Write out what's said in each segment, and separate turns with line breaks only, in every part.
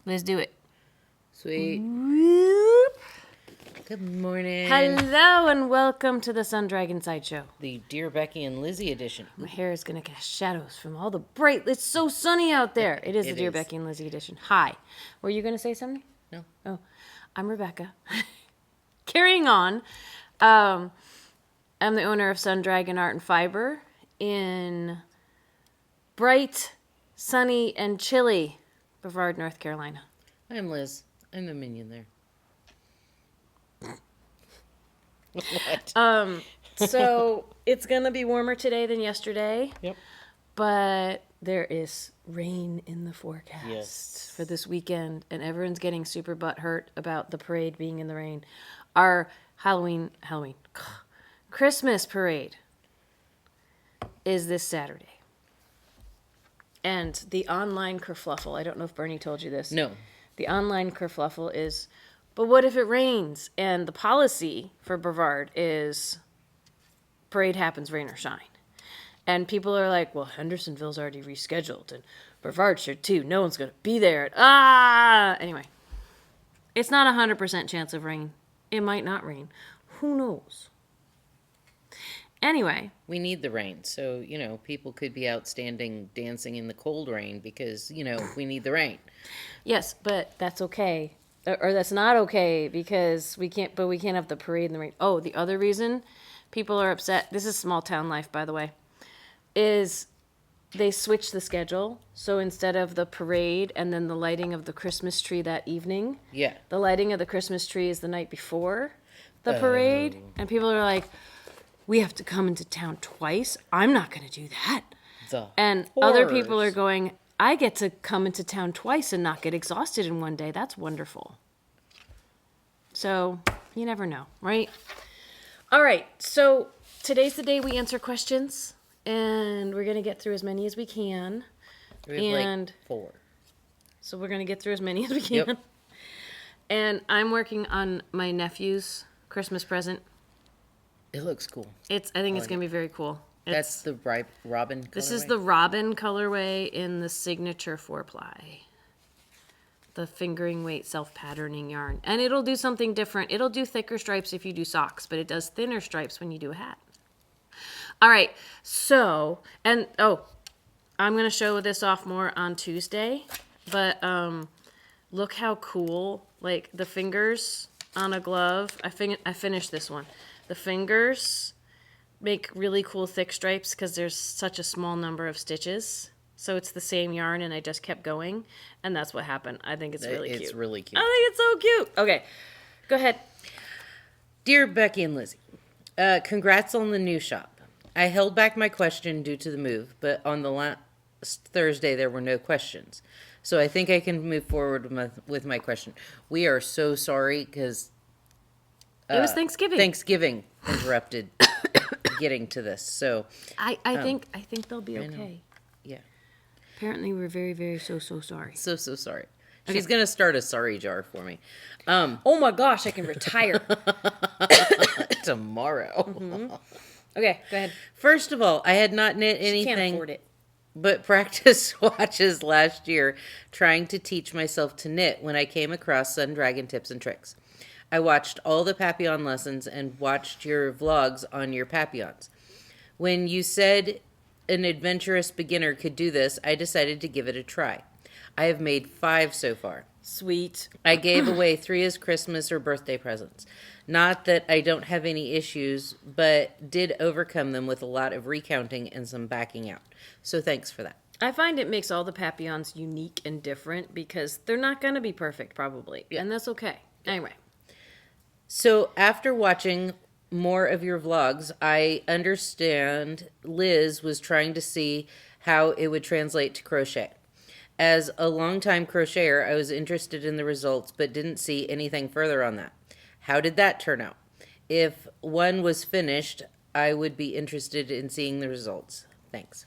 Let's do it.
Sweet.
Whoop.
Good morning.
Hello and welcome to the Sun Dragon Sideshow.
The Dear Becky and Lizzy edition.
My hair is going to cast shadows from all the bright... It's so sunny out there. It is the Dear Becky and Lizzy edition. Hi. Were you going to say something?
No.
Oh, I'm Rebecca. Carrying on. I'm the owner of Sun Dragon Art and Fiber in bright, sunny, and chilly Brevard, North Carolina.
I'm Liz. I'm the minion there. What?
So it's gonna be warmer today than yesterday.
Yep.
But there is rain in the forecast
Yes.
for this weekend, and everyone's getting super butthurt about the parade being in the rain. Our Christmas parade is this Saturday. And the online kerfluffle, I don't know if Bernie told you this.
No.
The online kerfluffle is, but what if it rains? And the policy for Brevard is parade happens, rain or shine. And people are like, well, Hendersonville's already rescheduled, and Brevard should too. No one's going to be there. Anyway, it's not 100% chance of rain. It might not rain. Who knows? Anyway.
We need the rain. So, people could be outstanding dancing in the cold rain because, we need the rain.
Yes, but that's okay. Or that's not okay because we can't have the parade in the rain. Oh, the other reason people are upset, this is small town life, by the way, is they switched the schedule. So instead of the parade and then the lighting of the Christmas tree that evening,
Yeah.
the lighting of the Christmas tree is the night before the parade. And people are like, we have to come into town twice. I'm not going to do that. And other people are going, I get to come into town twice and not get exhausted in one day. That's wonderful. So you never know, right? All right. So today's the day we answer questions, and we're going to get through as many as we can.
We have like 4.
So we're going to get through as many as we can.
Yep.
And I'm working on my nephew's Christmas present.
It looks cool.
I think it's going to be very cool.
That's the Robin colorway?
This is the Robin colorway in the signature 4-ply. The fingering weight self-patterning yarn. And it'll do something different. It'll do thicker stripes if you do socks, but it does thinner stripes when you do a hat. All right. So, I'm going to show this off more on Tuesday, but look how cool, like the fingers on a glove. I finished this one. The fingers make really cool thick stripes because there's such a small number of stitches. So it's the same yarn, and I just kept going, and that's what happened. I think it's really cute.
It's really cute.
I think it's so cute. Okay, go ahead.
Dear Becky and Lizzy, congrats on the new shop. I held back my question due to the move, but on the last Thursday there were no questions. So I think I can move forward with my question. We are so sorry because...
it was Thanksgiving.
Thanksgiving interrupted getting to this. So
I think they'll be okay.
Yeah.
Apparently, we're very, very so sorry.
So sorry. Okay. She's gonna start a sorry jar for me.
Oh my gosh, I can retire
tomorrow.
Mm-hmm. Okay, go ahead.
First of all, I had not knit anything.
Can't afford it.
But practice swatches last year, trying to teach myself to knit when I came across Sun Dragon tips and tricks. I watched all the Papillon lessons and watched your vlogs on your Papillons. When you said an adventurous beginner could do this, I decided to give it a try. I have made 5 so far.
Sweet.
I gave away 3 as Christmas or birthday presents. Not that I don't have any issues, but did overcome them with a lot of recounting and some backing out. So thanks for that.
I find it makes all the Papillons unique and different because they're not going to be perfect, probably. Yeah. And that's okay. Anyway.
So after watching more of your vlogs, I understand Liz was trying to see how it would translate to crochet. As a longtime crocheter, I was interested in the results, but didn't see anything further on that. How did that turn out? If one was finished, I would be interested in seeing the results. Thanks.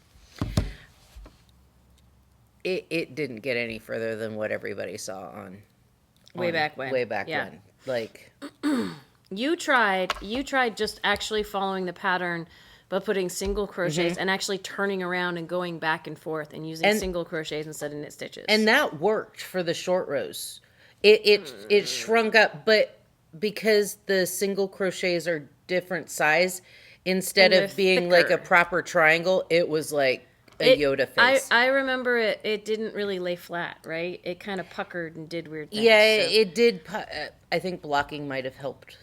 It didn't get any further than what everybody saw on
way back when.
Like
you tried just actually following the pattern but putting single crochets and actually turning around and going back and forth and using single crochets instead of knit stitches.
And that worked for the short rows. It shrunk up, but because the single crochets are different size, instead
And
of
they're
being like a
thicker.
proper triangle, it was like a Yoda face.
I remember it didn't really lay flat, right? It kind of puckered and did weird things.
Yeah,
so.
it did. I think blocking might have helped.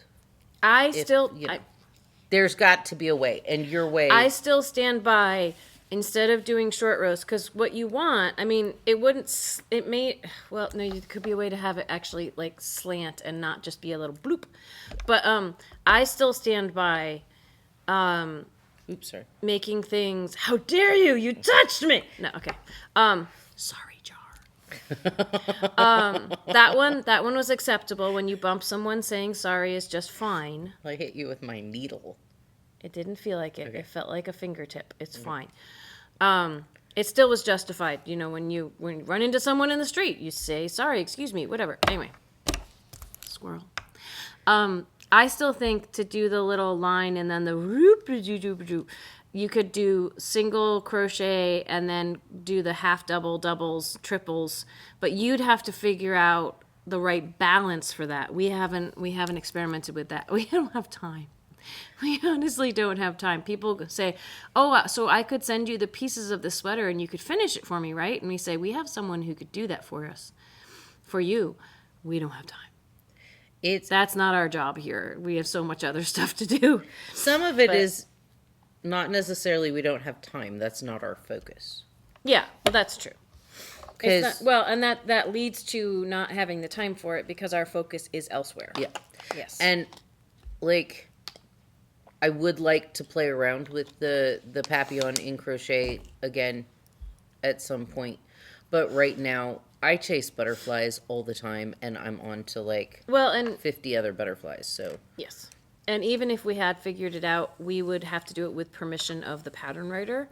There's got to be a way, and your way.
I still stand by instead of doing short rows, because what you want, I mean, it could be a way to have it actually like slant and not just be a little bloop. But I still stand by
Oops, sorry.
making things. How dare you? You touched me. No, okay. Sorry, Jar. That one was acceptable. When you bump someone, saying sorry is just fine.
I hit you with my needle.
It didn't feel like it.
Okay.
It felt like a fingertip. It's fine. It still was justified. You know, when you run into someone in the street, you say sorry, excuse me, whatever. Anyway, squirrel. I still think to do the little line and then the you could do single crochet and then do the half double, doubles, triples, but you'd have to figure out the right balance for that. We haven't experimented with that. We don't have time. We honestly don't have time. People say, "Oh, so I could send you the pieces of the sweater and you could finish it for me, right?" And we say, "We have someone who could do that for us, for you." We don't have time. That's not our job here. We have so much other stuff to do.
Some of it is not necessarily we don't have time. That's not our focus.
Yeah, well, that's true.
Because
And that leads to not having the time for it because our focus is elsewhere.
yeah,
Yes.
and like I would like to play around with the papillon in crochet again at some point, but right now I chase butterflies all the time, and I'm on to like 50 other butterflies. So
yes. And even if we had figured it out, we would have to do it with permission of the pattern writer.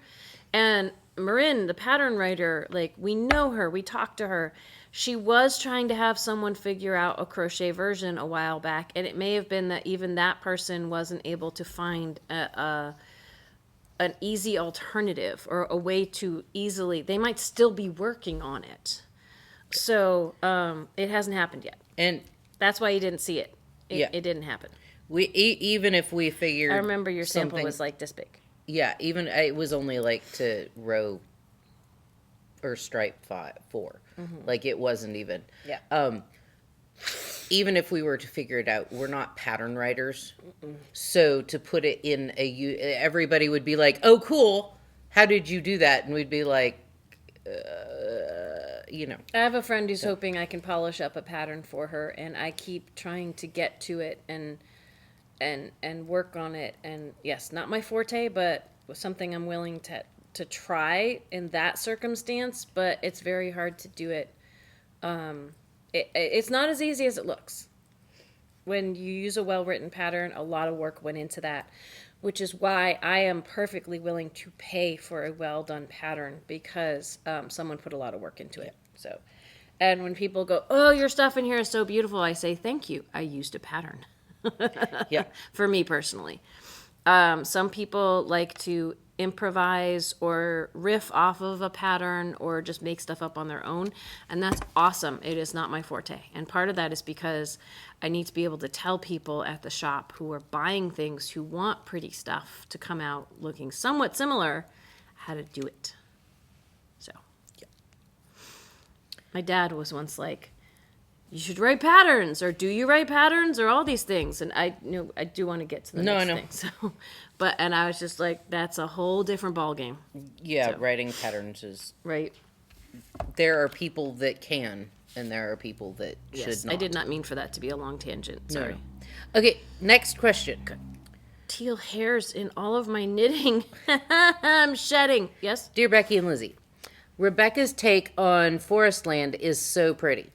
And Marin, the pattern writer, like, we know her, we talked to her. She was trying to have someone figure out a crochet version a while back, and it may have been that even that person wasn't able to find an easy alternative or a way to easily, they might still be working on it. So it hasn't happened yet.
and
That's why you didn't see it.
Yeah.
It didn't happen.
we even if we figured,
I remember your sample
something-
was like this big.
Yeah, even it was only like to row or stripe 4. Like it wasn't even.
Yeah.
Even if we were to figure it out, we're not pattern writers. So to put it in everybody would be like, "Oh, cool! How did you do that?" And we'd be like, you know.
I have a friend who's hoping I can polish up a pattern for her, and I keep trying to get to it and work on it. And yes, not my forte, but something I'm willing to try in that circumstance. But it's very hard to do it. It's not as easy as it looks. When you use a well-written pattern, a lot of work went into that, which is why I am perfectly willing to pay for a well-done pattern because someone put a lot of work into it. So, and when people go, "Oh, your stuff in here is so beautiful," I say, "Thank you. I used a pattern."
Yeah.
For me personally. Some people like to improvise or riff off of a pattern or just make stuff up on their own, and that's awesome. It is not my forte. And part of that is because I need to be able to tell people at the shop who are buying things, who want pretty stuff to come out looking somewhat similar, how to do it. So,
Yeah.
My dad was once like, "You should write patterns," or "Do you write patterns?" or all these things. And I do want to get to the next thing. So, and I was just like, that's a whole different ballgame.
Yeah,
So.
writing patterns is.
Right.
There are people that can, and there are people that
Yes.
should not.
I did not mean for that to be a long tangent. Sorry.
No. Okay, next question.
Teal hairs in all of my knitting. I'm shedding. Yes?
Dear Becky and Lizzie, Rebecca's take on Forestland is so pretty.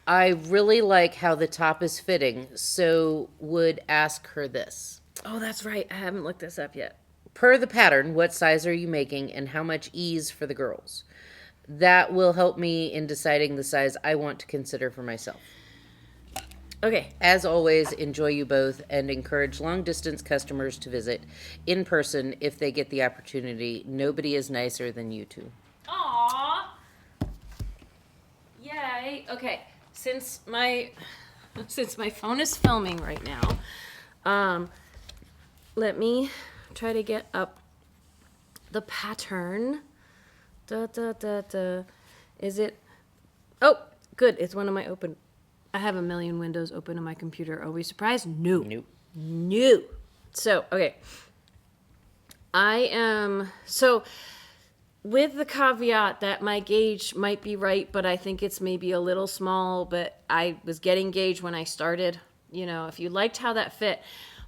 I really like how the top is fitting, so would ask her this.
Oh, that's right. I haven't looked this up yet.
Per the pattern, what size are you making and how much ease for the girls? That will help me in deciding the size I want to consider for myself.
Okay.
As always, enjoy you both and encourage long distance customers to visit in person if they get the opportunity. Nobody is nicer than you two.
Aww. Yay. Okay. Since my phone is filming right now, let me try to get up the pattern. Da da da da. Is it? Oh, good. It's one of my open. I have a million windows open on my computer. Are we surprised? No.
Nope.
No. So, okay. So with the caveat that my gauge might be right, but I think it's maybe a little small, but I was getting gauge when I started. You know, if you liked how that fit,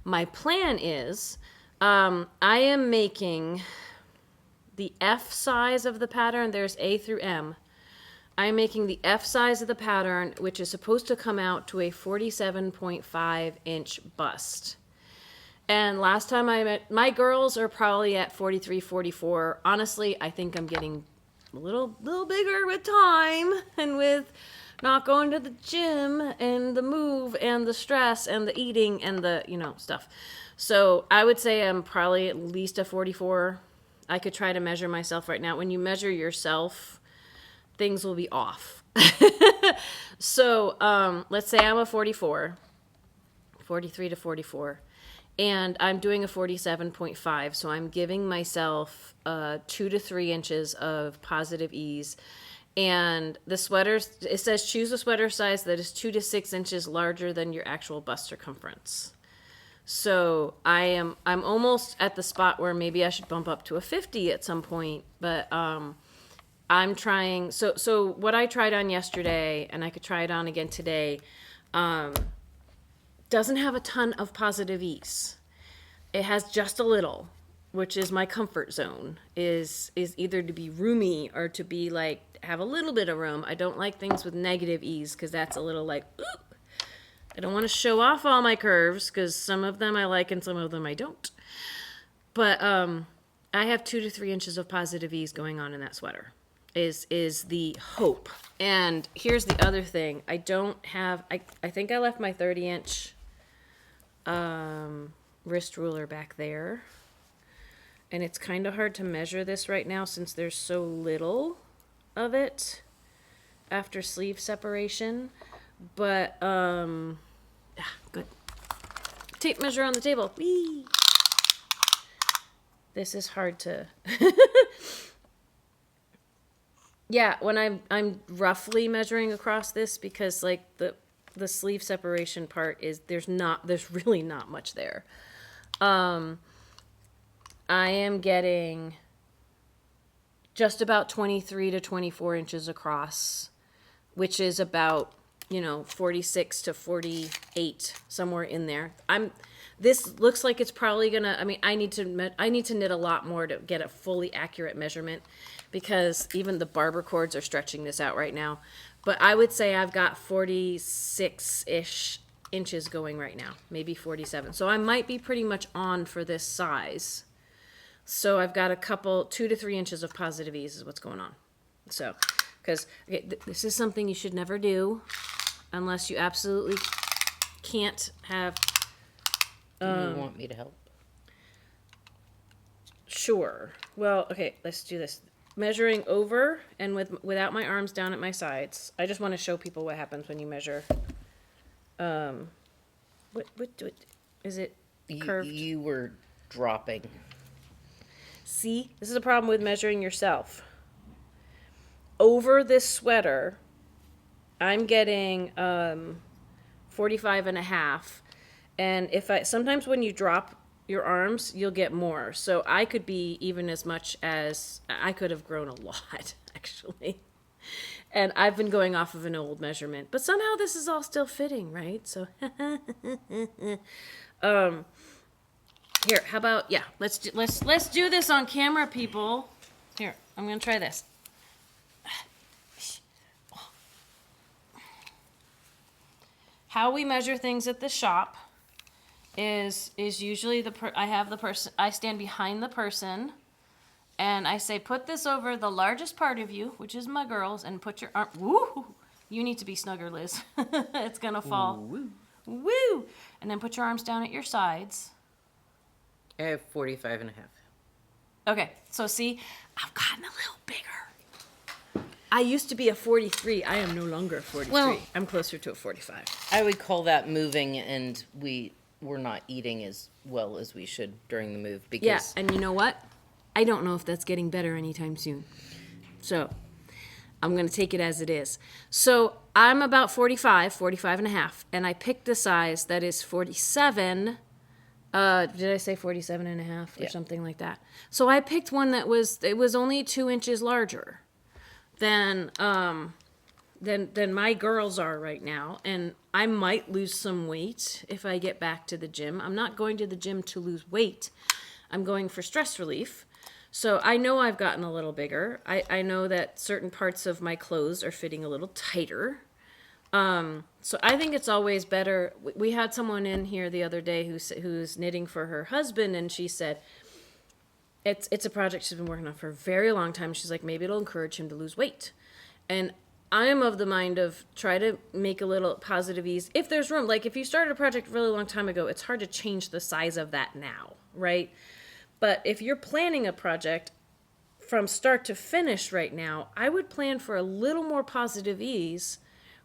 my plan is I am making the F size of the pattern. There's A through M. I'm making the F size of the pattern, which is supposed to come out to a 47.5 inch bust. And last time I met, my girls are probably at 43, 44. Honestly, I think I'm getting a little bigger with time and with not going to the gym and the move and the stress and the eating and the, stuff. So I would say I'm probably at least a 44. I could try to measure myself right now. When you measure yourself, things will be off. So let's say I'm a 44, 43 to 44. And I'm doing a 47.5, so I'm giving myself 2 to 3 inches of positive ease. And the sweater, it says choose a sweater size that is 2 to 6 inches larger than your actual bust circumference. So I'm almost at the spot where maybe I should bump up to a 50 at some point. But I'm trying. So what I tried on yesterday, and I could try it on again today, doesn't have a ton of positive ease. It has just a little, which is my comfort zone, is either to be roomy or to be like, have a little bit of room. I don't like things with negative ease because that's a little like, ooh. I don't want to show off all my curves because some of them I like and some of them I don't. But I have 2 to 3 inches of positive ease going on in that sweater. Is the hope. And here's the other thing. I don't have, I think I left my 30-inch wrist ruler back there. And it's kind of hard to measure this right now since there's so little of it after sleeve separation. But, good. Tape measure on the table. Whee! This is hard to... Yeah, when I'm roughly measuring across this because like the sleeve separation part is there's really not much there. I am getting just about 23 to 24 inches across, which is about 46 to 48, somewhere in there. This looks like it's probably gonna. I mean, I need to knit a lot more to get a fully accurate measurement, because even the barber cords are stretching this out right now. But I would say I've got 46-ish inches going right now, maybe 47. So I might be pretty much on for this size. So I've got a couple, 2 to 3 inches of positive ease is what's going on. So, because this is something you should never do unless you absolutely can't have.
Do you want me to help?
Sure. Well, okay, let's do this. Measuring over and without my arms down at my sides. I just want to show people what happens when you measure. What is it curved?
You were dropping.
See, this is a problem with measuring yourself. Over this sweater, I'm getting 45 and a half. And sometimes when you drop your arms, you'll get more. So I could be even as much as, I could have grown a lot, actually. And I've been going off of an old measurement. But somehow this is all still fitting, right? So, here, how about, yeah, let's do this on camera, people. Here, I'm going to try this. How we measure things at the shop is usually I stand behind the person and I say, put this over the largest part of you, which is my girls, and put your arm, woo, you need to be snugger, Liz. It's gonna fall. Woo! And then put your arms down at your sides.
I have 45 and a half.
Okay, so see, I've gotten a little bigger. I used to be a 43. I am no longer a 43.
Well,
I'm closer to a 45.
I would call that moving, and we're not eating as well as we should during the move because
Yeah, and you know what? I don't know if that's getting better anytime soon. So I'm going to take it as it is. So I'm about 45 and a half, and I picked a size that is 47. Did I say 47 and a half or
Yeah.
something like that? So I picked one that was only 2 inches larger than my girls are right now, and I might lose some weight if I get back to the gym. I'm not going to the gym to lose weight. I'm going for stress relief. So I know I've gotten a little bigger. I know that certain parts of my clothes are fitting a little tighter. So I think it's always better. We had someone in here the other day who's knitting for her husband, and she said it's a project she's been working on for a very long time. She's like, maybe it'll encourage him to lose weight. And I am of the mind of try to make a little positive ease if there's room. Like if you started a project a really long time ago, it's hard to change the size of that now, right? But if you're planning a project from start to finish right now, I would plan for a little more positive ease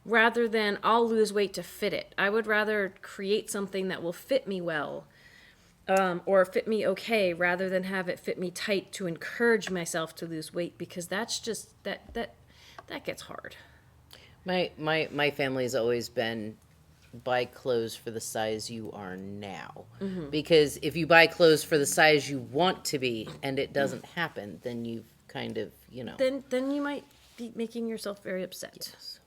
rather than I'll lose weight to fit it. I would rather create something that will fit me well or fit me okay rather than have it fit me tight to encourage myself to lose weight because that's just, that gets hard.
My family has always been buy clothes for the size you are now. Mm-hmm. Because if you buy clothes for the size you want to be and it doesn't happen, then you've kind of,
Then you might be making yourself very upset.
Yes.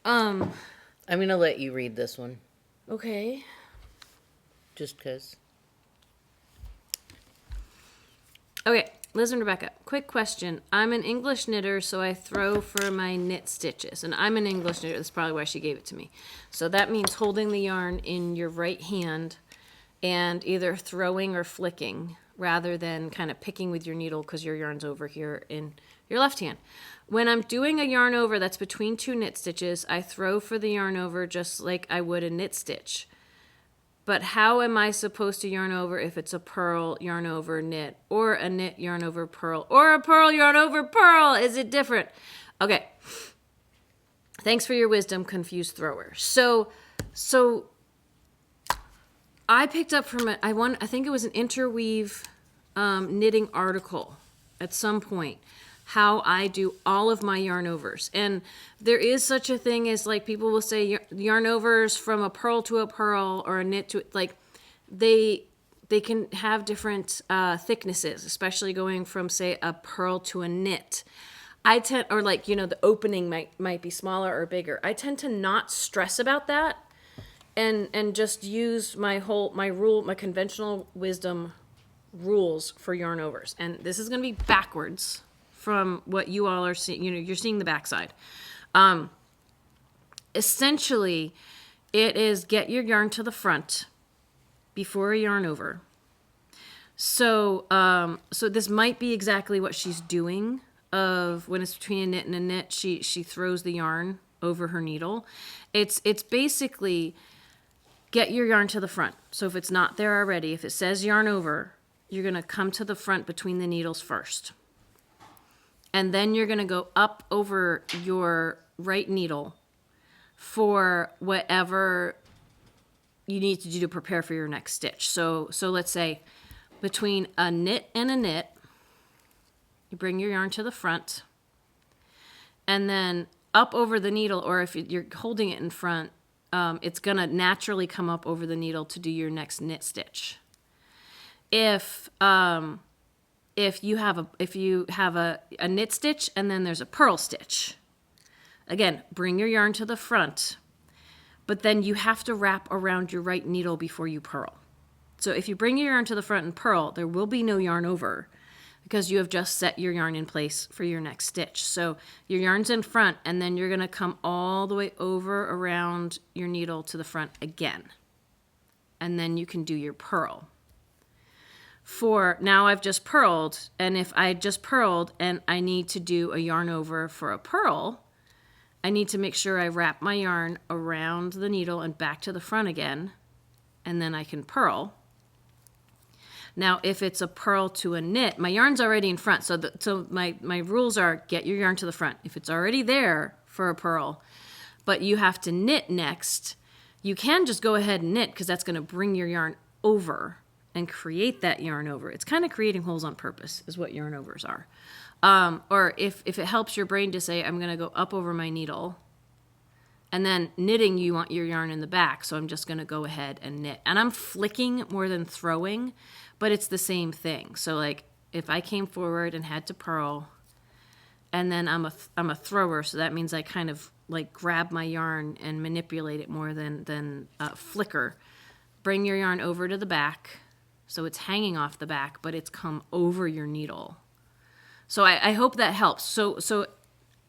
I'm going to let you read this one.
Okay.
Just because.
Okay, Liz and Rebecca, quick question. I'm an English knitter, so I throw for my knit stitches. And I'm an English knitter. That's probably why she gave it to me. So that means holding the yarn in your right hand and either throwing or flicking rather than kind of picking with your needle because your yarn's over here in your left hand. When I'm doing a yarn over that's between 2 knit stitches, I throw for the yarn over just like I would a knit stitch. But how am I supposed to yarn over if it's a purl yarn over knit or a knit yarn over purl or a purl yarn over purl? Is it different? Okay. Thanks for your wisdom, confused thrower. So I picked up from it. I think it was an interweave knitting article at some point. How I do all of my yarn overs. And there is such a thing as like people will say yarn overs from a purl to a purl or a knit to like they can have different thicknesses, especially going from say a purl to a knit. I tend or like the opening might be smaller or bigger. I tend to not stress about that and just use my conventional wisdom rules for yarn overs. And this is going to be backwards from what you all are seeing. You're seeing the backside. Essentially, it is get your yarn to the front before a yarn over. So this might be exactly what she's doing. Of when it's between a knit and a knit, she throws the yarn over her needle. It's basically get your yarn to the front. So if it's not there already, if it says yarn over, you're gonna come to the front between the needles first. And then you're going to go up over your right needle for whatever you need to do to prepare for your next stitch. So let's say between a knit and a knit, you bring your yarn to the front, and then up over the needle, or if you're holding it in front, it's going to naturally come up over the needle to do your next knit stitch. If you have a knit stitch and then there's a purl stitch, again, bring your yarn to the front, but then you have to wrap around your right needle before you purl. So if you bring your yarn to the front and purl, there will be no yarn over because you have just set your yarn in place for your next stitch. So your yarn's in front, and then you're going to come all the way over around your needle to the front again. And then you can do your purl. For now I've just purled, and if I just purled and I need to do a yarn over for a purl, I need to make sure I wrap my yarn around the needle and back to the front again, and then I can purl. Now, if it's a purl to a knit, my yarn's already in front. So my rules are get your yarn to the front. If it's already there for a purl, but you have to knit next, you can just go ahead and knit because that's going to bring your yarn over and create that yarn over. It's kind of creating holes on purpose is what yarn overs are. Or if it helps your brain to say, I'm going to go up over my needle, and then knitting, you want your yarn in the back, so I'm just going to go ahead and knit. And I'm flicking more than throwing, but it's the same thing. So like if I came forward and had to purl, and then I'm a thrower, so that means I kind of like grab my yarn and manipulate it more than flicker. Bring your yarn over to the back, so it's hanging off the back, but it's come over your needle. So I hope that helps. So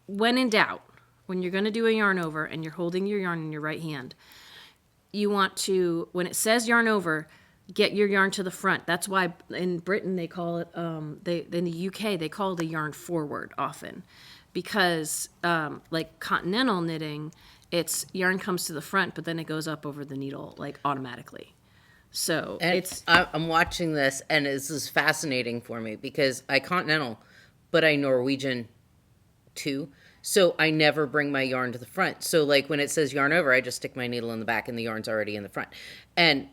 when in doubt, when you're going to do a yarn over and you're holding your yarn in your right hand, you want to, when it says yarn over, get your yarn to the front. That's why in Britain they call it, in the UK they call it a yarn forward often, because like continental knitting, it's yarn comes to the front, but then it goes up over the needle like automatically. So
And I'm watching this, and this is fascinating for me because I continental, but I Norwegian too. So I never bring my yarn to the front. So like when it says yarn over, I just stick my needle in the back and the yarn's already in the front. And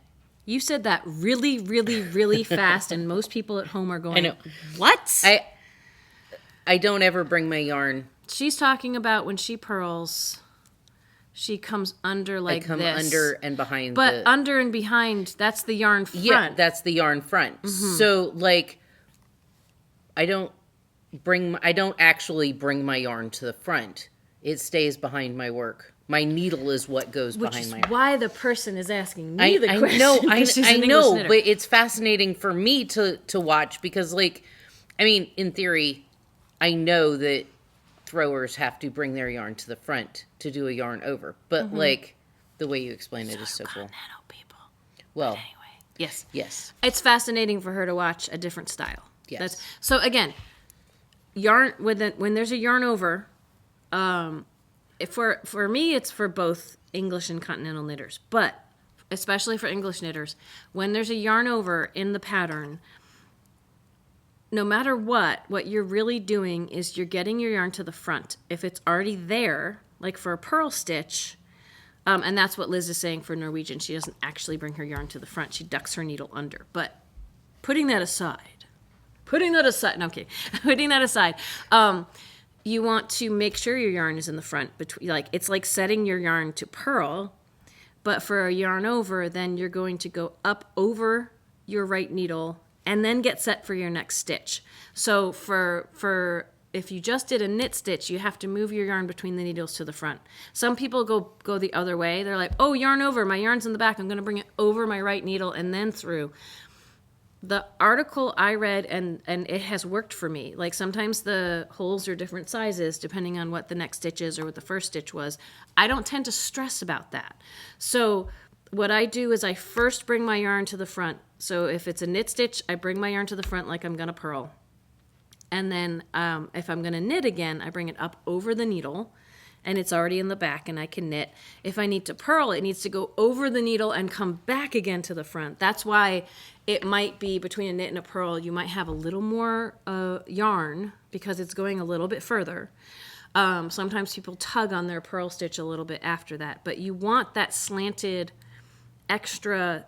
you said that really, really, really fast, and most people at home are going,
I know.
What?
I don't ever bring my yarn.
She's talking about when she purls, she comes under like
I come
this.
under and behind.
But under and behind, that's the yarn front.
Yeah, that's the yarn front.
Mm-hmm.
So like, I don't actually bring my yarn to the front. It stays behind my work. My needle is what goes behind my yarn.
Why the person is asking me the question.
I know, but it's fascinating for me to watch because, like, I mean, in theory, I know that throwers have to bring their yarn to the front to do a yarn over, but like the way you explain it is so cool.
Continental people.
Well,
Anyway, yes, it's fascinating for her to watch a different style.
Yes.
So again, yarn when there's a yarn over. For me, it's for both English and continental knitters, but especially for English knitters, when there's a yarn over in the pattern, no matter what you're really doing is you're getting your yarn to the front. If it's already there, like for a purl stitch, and that's what Liz is saying for Norwegian, she doesn't actually bring her yarn to the front. She ducks her needle under. But putting that aside, you want to make sure your yarn is in the front. It's like setting your yarn to purl, but for a yarn over, then you're going to go up over your right needle and then get set for your next stitch. So for if you just did a knit stitch, you have to move your yarn between the needles to the front. Some people go the other way. They're like, oh, yarn over, my yarn's in the back. I'm going to bring it over my right needle and then through. The article I read, and it has worked for me. Like sometimes the holes are different sizes depending on what the next stitch is or what the first stitch was. I don't tend to stress about that. So what I do is I first bring my yarn to the front. So if it's a knit stitch, I bring my yarn to the front like I'm going to purl. And then if I'm going to knit again, I bring it up over the needle. And it's already in the back and I can knit. If I need to purl, it needs to go over the needle and come back again to the front. That's why it might be between a knit and a purl, you might have a little more yarn because it's going a little bit further. Sometimes people tug on their purl stitch a little bit after that, but you want that slanted extra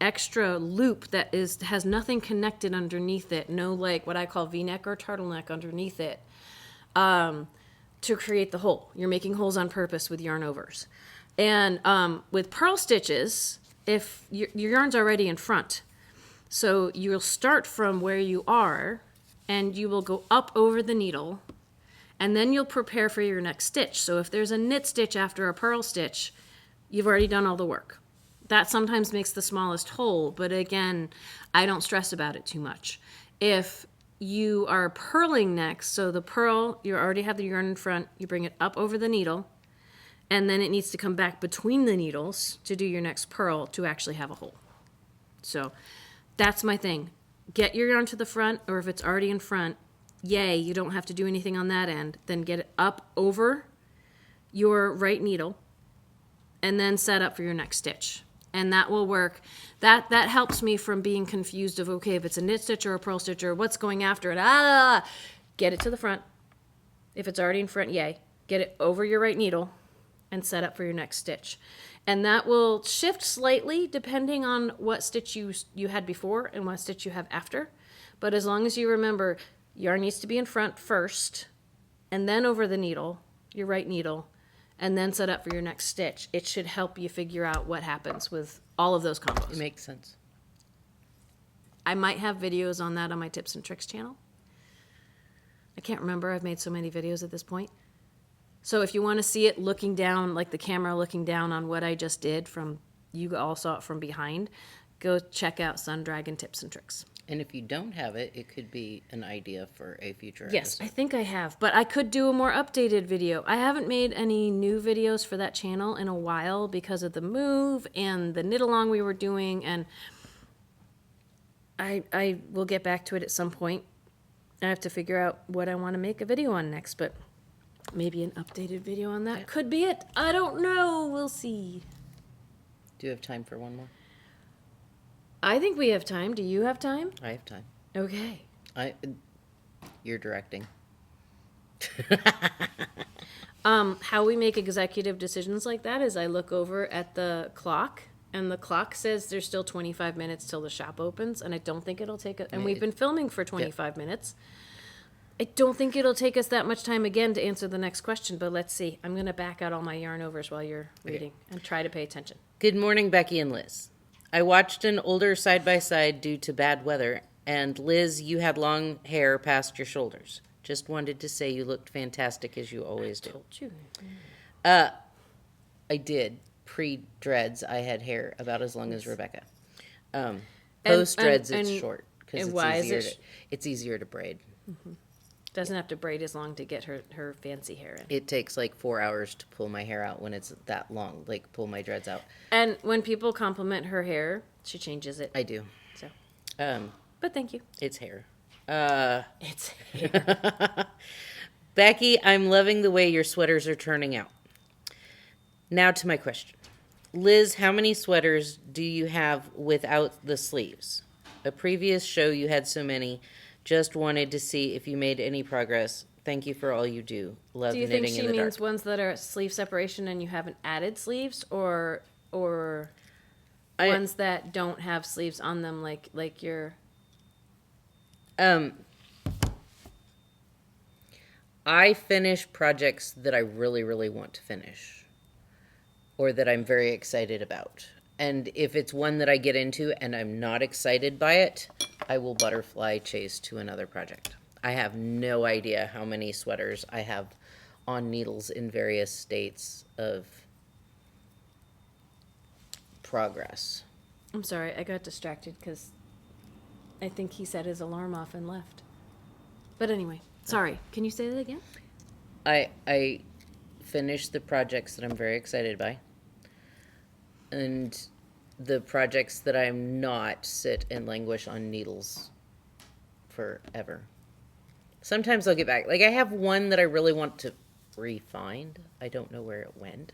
loop that has nothing connected underneath it, no like what I call V-neck or turtleneck underneath it. To create the hole. You're making holes on purpose with yarn overs. And with purl stitches, if your yarn's already in front, so you'll start from where you are and you will go up over the needle and then you'll prepare for your next stitch. So if there's a knit stitch after a purl stitch, you've already done all the work. That sometimes makes the smallest hole, but again, I don't stress about it too much. If you are purling next, so the purl, you already have the yarn in front, you bring it up over the needle, and then it needs to come back between the needles to do your next purl to actually have a hole. So that's my thing. Get your yarn to the front, or if it's already in front, yay, you don't have to do anything on that end. Then get it up over your right needle and then set up for your next stitch. And that will work. That helps me from being confused of, okay, if it's a knit stitch or a purl stitch or what's going after it. Get it to the front. If it's already in front, yay. Get it over your right needle and set up for your next stitch. And that will shift slightly depending on what stitch you had before and what stitch you have after. But as long as you remember, yarn needs to be in front first and then over the needle, your right needle, and then set up for your next stitch. It should help you figure out what happens with all of those combos.
It makes sense.
I might have videos on that on my tips and tricks channel. I can't remember. I've made so many videos at this point. So if you want to see it looking down, like the camera looking down on what I just did from, you all saw it from behind, go check out Sun Dragon Tips and Tricks.
And if you don't have it, it could be an idea for a future
Yes,
episode.
I think I have, but I could do a more updated video. I haven't made any new videos for that channel in a while because of the move and the knit along we were doing, and I will get back to it at some point. I have to figure out what I want to make a video on next, but maybe an updated video on that could be it. I don't know. We'll see.
Do you have time for one more?
I think we have time. Do you have time?
I have time.
Okay.
You're directing.
How we make executive decisions like that is I look over at the clock, and the clock says there's still 25 minutes till the shop opens, and I don't think it'll take and we've been filming for 25 minutes. I don't think it'll take us that much time again to answer the next question, but let's see. I'm going to back out all my yarn overs while you're reading and try to pay attention.
Good morning, Becky and Liz. I watched an older side-by-side due to bad weather, and Liz, you had long hair past your shoulders. Just wanted to say you looked fantastic as you always do.
Told you.
I did. Pre-dreads, I had hair about as long as Rebecca. Post-dreads, it's short. Because
and why is it
it's easier to braid.
Doesn't have to braid as long to get her fancy hair in.
It takes like 4 hours to pull my hair out when it's that long, like pull my dreads out.
And when people compliment her hair, she changes it.
I do.
So, but thank you.
It's hair.
It's hair.
Becky, I'm loving the way your sweaters are turning out. Now to my question. Liz, how many sweaters do you have without the sleeves? A previous show you had so many. Just wanted to see if you made any progress. Thank you for all you do. Love
Do you
knitting
think she
in the
means
dark.
ones that are sleeve separation and you haven't added sleeves, or ones that don't have sleeves on them, like your?
I finish projects that I really, really want to finish, or that I'm very excited about. And if it's one that I get into and I'm not excited by it, I will butterfly chase to another project. I have no idea how many sweaters I have on needles in various states of progress.
I'm sorry, I got distracted because I think he set his alarm off and left. But anyway, sorry. Can you say that again?
I finish the projects that I'm very excited by. And the projects that I'm not sit and languish on needles forever. Sometimes I'll get back. Like, I have one that I really want to refine. I don't know where it went.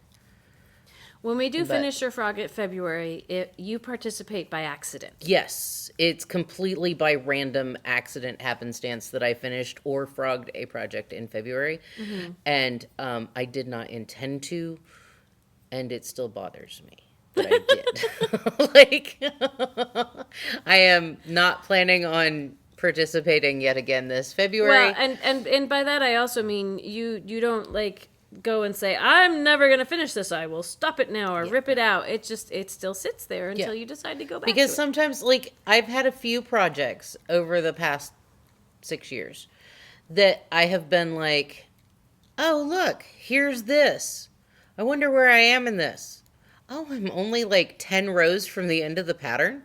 When we do finish your frog at February, you participate by accident.
Yes, it's completely by random accident happenstance that I finished or frogged a project in February. Mm-hmm. And I did not intend to, and it still bothers me that I did. I am not planning on participating yet again this February.
Well, and by that I also mean you don't go and say, I'm never going to finish this. I will stop it now or rip it out. It still sits there until you decide to go back
because
to it.
Sometimes, I've had a few projects over the past 6 years that I have been like, oh, look, here's this. I wonder where I am in this. Oh, I'm only 10 rows from the end of the pattern.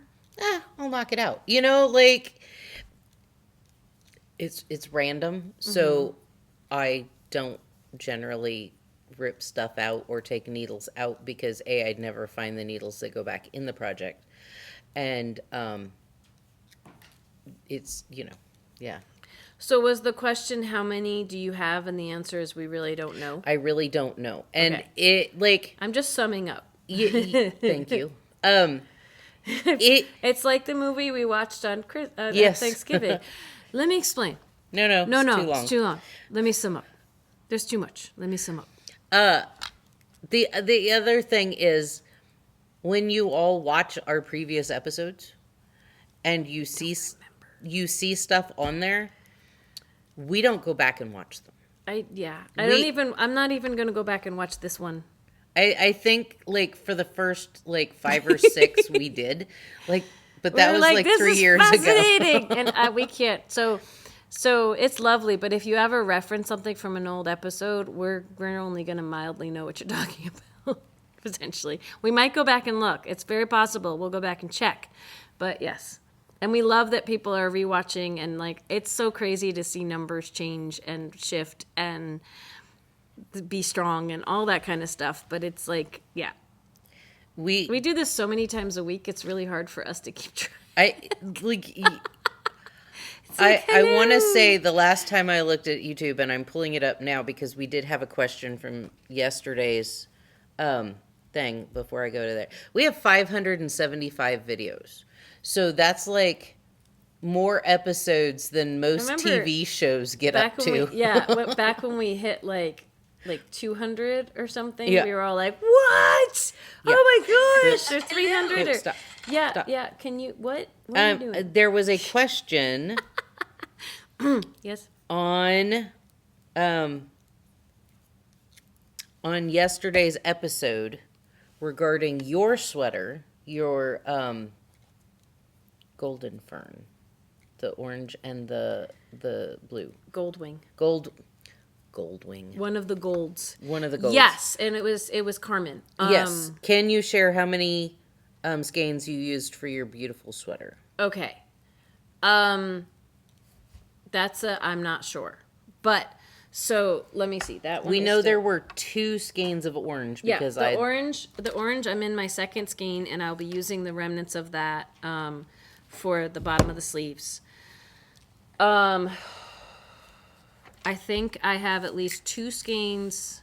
I'll knock it out. It's random. So I don't generally rip stuff out or take needles out because I'd never find the needles that go back in the project. And it's, yeah.
So was the question, how many do you have? And the answer is we really don't know.
I really don't know. And
Okay.
it, like...
I'm just summing up.
Thank you.
It's like the movie we watched on
Yes.
Thanksgiving. Let me explain.
No,
No,
it's too long.
it's too long. Let me sum up. There's too much. Let me sum up.
The other thing is, when you all watch our previous episodes and you see stuff on there, we don't go back and watch them.
I'm not even going to go back and watch this one.
I think, like, for the first, like, 5 or 6 we did, like, but that
We're
was like
this
3
is
years
fascinating.
ago.
And we can't. So it's lovely, but if you ever reference something from an old episode, we're only going to mildly know what you're talking about, potentially. We might go back and look. It's very possible. We'll go back and check. But yes. And we love that people are rewatching, and like it's so crazy to see numbers change and shift and be strong and all that kind of stuff. But it's like, yeah. We do this so many times a week, it's really hard for us to keep track.
I want to say the last time I looked at YouTube, and I'm pulling it up now because we did have a question from yesterday's thing before I go to there. We have 575 videos. So that's like more episodes than most TV shows get up to.
Back when we hit like 200 or something,
yeah.
we were all like, what? Yeah. Oh my gosh, there's 300.
No, stop.
Yeah,
Stop.
yeah. Can you, what are you doing?
There was a question
yes.
on yesterday's episode regarding your sweater, your golden fern, the orange and the blue.
Goldwing.
Goldwing.
One of the golds.
Yes,
and it was Carmen.
Yes. Can you share how many skeins you used for your beautiful sweater?
Okay. I'm not sure. But so let me see that one.
We know there were 2 skeins of orange because
the orange. I'm in my second skein, and I'll be using the remnants of that for the bottom of the sleeves. I think I have at least 2 skeins.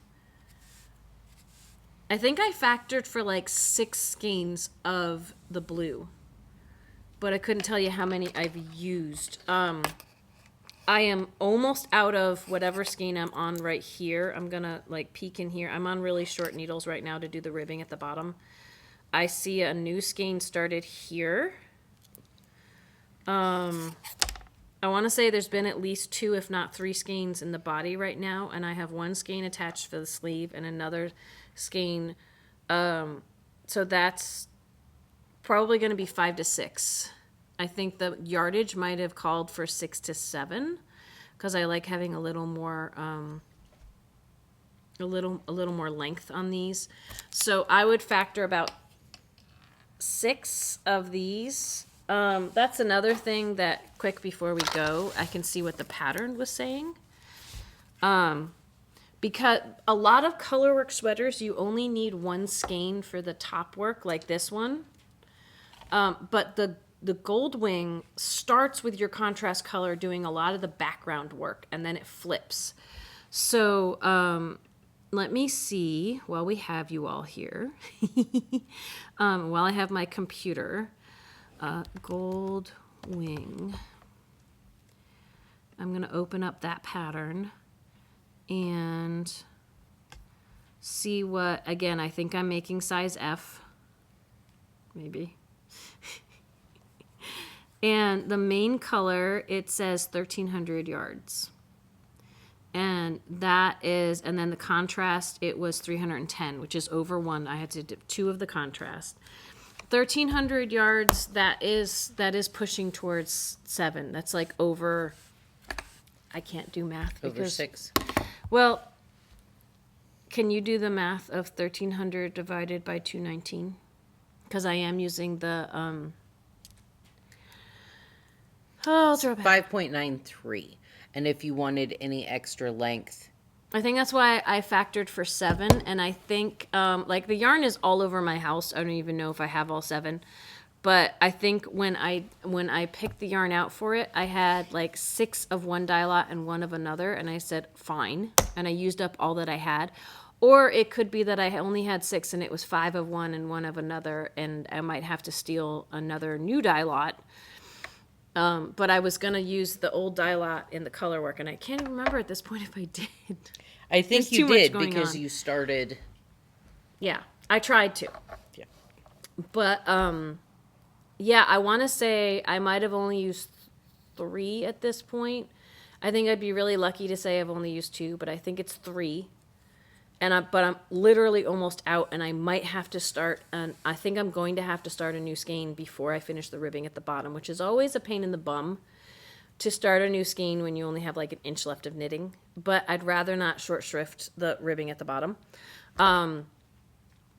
I think I factored for like 6 skeins of the blue, but I couldn't tell you how many I've used. I am almost out of whatever skein I'm on right here. I'm gonna like peek in here. I'm on really short needles right now to do the ribbing at the bottom. I see a new skein started here. I want to say there's been at least 2, if not 3 skeins in the body right now, and I have 1 skein attached for the sleeve and another skein. So that's probably going to be 5 to 6. I think the yardage might have called for 6 to 7 because I like having a little more more length on these. So I would factor about 6 of these. That's another thing that, quick before we go, I can see what the pattern was saying. Because a lot of colorwork sweaters, you only need 1 skein for the top work, like this one. But the gold wing starts with your contrast color doing a lot of the background work, and then it flips. So let me see, while we have you all here, while I have my computer, gold wing. I'm going to open up that pattern and see what, again, I think I'm making size F, maybe. And the main color, it says 1,300 yards. And that is, and then the contrast, it was 310, which is over 1. I had to do 2 of the contrast. 1,300 yards, that is pushing towards 7. That's like over, I can't do math.
Over 6.
Well, can you do the math of 1,300 divided by 219? Because I am using the, I'll throw it back.
5.93. And if you wanted any extra length,
I think that's why I factored for 7, and I think, like, the yarn is all over my house. I don't even know if I have all 7. But I think when I picked the yarn out for it, I had like 6 of one dye lot and 1 of another, and I said fine, and I used up all that I had. Or it could be that I only had 6 and it was 5 of one and 1 of another, and I might have to steal another new dye lot. But I was gonna use the old dye lot in the color work, and I can't even remember at this point if I did.
I think
There's
you
too much
did
going
because
on.
you started.
Yeah, I tried to.
Yeah.
But yeah, I want to say I might have only used 3 at this point. I think I'd be really lucky to say I've only used 2, but I think it's 3. But I'm literally almost out, and I might have to start. And I think I'm going to have to start a new skein before I finish the ribbing at the bottom, which is always a pain in the bum to start a new skein when you only have like an inch left of knitting. But I'd rather not short shrift the ribbing at the bottom.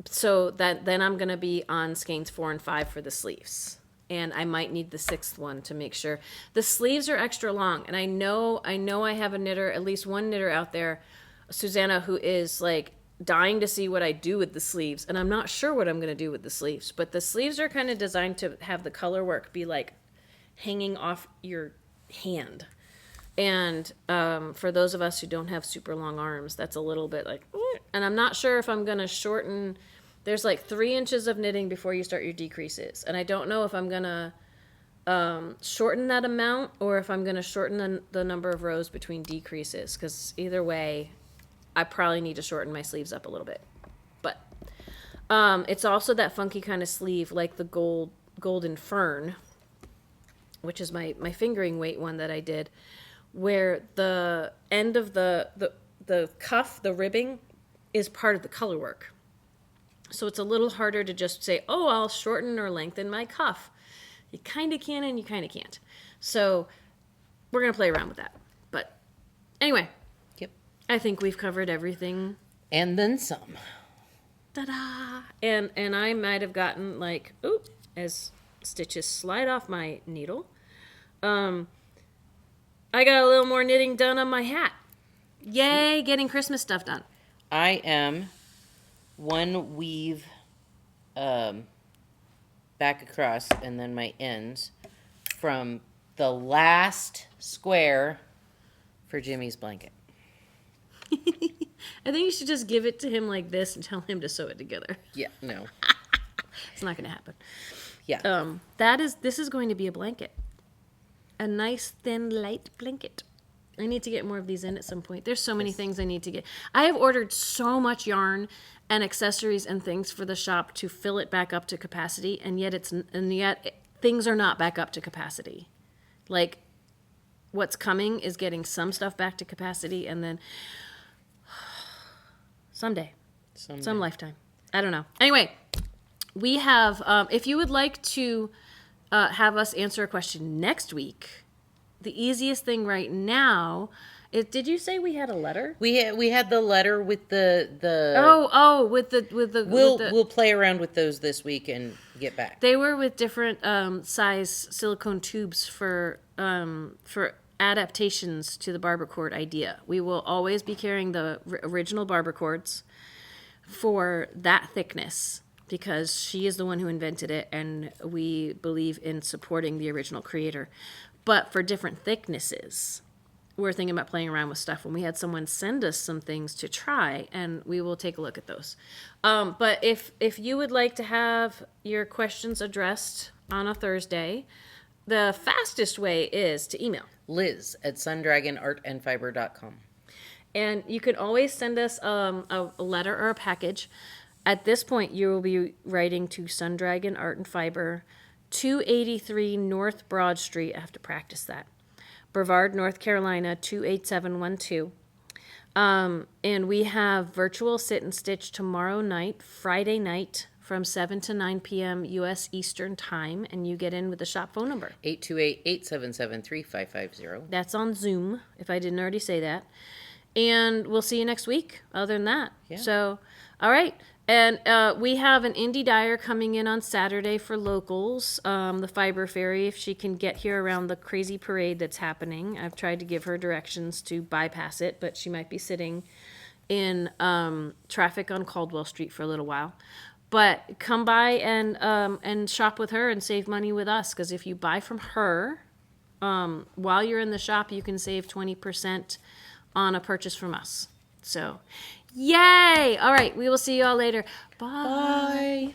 So that then I'm gonna be on skeins 4 and 5 for the sleeves, and I might need the 6th one to make sure. The sleeves are extra long, and I know I have a knitter, at least one knitter out there, Susanna, who is like dying to see what I do with the sleeves, and I'm not sure what I'm gonna do with the sleeves. But the sleeves are kind of designed to have the color work be like hanging off your hand. And for those of us who don't have super long arms, that's a little bit like, and I'm not sure if I'm going to shorten. There's like 3 inches of knitting before you start your decreases. And I don't know if I'm going to shorten that amount or if I'm going to shorten the number of rows between decreases. Because either way, I probably need to shorten my sleeves up a little bit. But it's also that funky kind of sleeve like the golden fern, which is my fingering weight one that I did, where the end of the cuff, the ribbing, is part of the color work. So it's a little harder to just say, oh, I'll shorten or lengthen my cuff. You kind of can and you kind of can't. So we're going to play around with that. But anyway,
Yep.
I think we've covered everything.
And then some.
Ta-da! And I might have gotten like, ooh, as stitches slide off my needle. I got a little more knitting done on my hat. Yay, getting Christmas stuff done.
I am one weave back across and then my ends from the last square for Jimmy's blanket.
I think you should just give it to him like this and tell him to sew it together.
Yeah, no.
It's not going to happen.
Yeah.
This is going to be a blanket. A nice, thin, light blanket. I need to get more of these in at some point. There's so many things I need to get. I have ordered so much yarn and accessories and things for the shop to fill it back up to capacity, and yet things are not back up to capacity. Like, what's coming is getting some stuff back to capacity, and then someday. Some lifetime. I don't know. Anyway, we have, if you would like to have us answer a question next week, the easiest thing right now is, did you say we had a letter?
We had the letter with the We'll play around with those this week and get back.
They were with different size silicone tubes for adaptations to the barber cord idea. We will always be carrying the original barber cords for that thickness, because she is the one who invented it, and we believe in supporting the original creator. But for different thicknesses, we're thinking about playing around with stuff. When we had someone send us some things to try, and we will take a look at those. But if you would like to have your questions addressed on a Thursday, the fastest way is to email
Liz at sundragonartandfiber.com.
And you can always send us a letter or a package. At this point, you will be writing to Sun Dragon Art and Fiber, 283 North Broad Street. I have to practice that. Brevard, North Carolina, 28712. And we have virtual sit and stitch tomorrow night, Friday night, from 7 to 9 p.m. U.S. Eastern Time. And you get in with the shop phone number.
828-877-3550.
That's on Zoom, if I didn't already say that. And we'll see you next week, other than that.
Yeah.
So, all right. And we have an indie dyer coming in on Saturday for locals, the Fiber Fairy, if she can get here around the crazy parade that's happening. I've tried to give her directions to bypass it, but she might be sitting in traffic on Caldwell Street for a little while. But come by and shop with her and save money with us, because if you buy from her, while you're in the shop, you can save 20% on a purchase from us. So, yay! All right, we will see you all later. Bye.
Bye.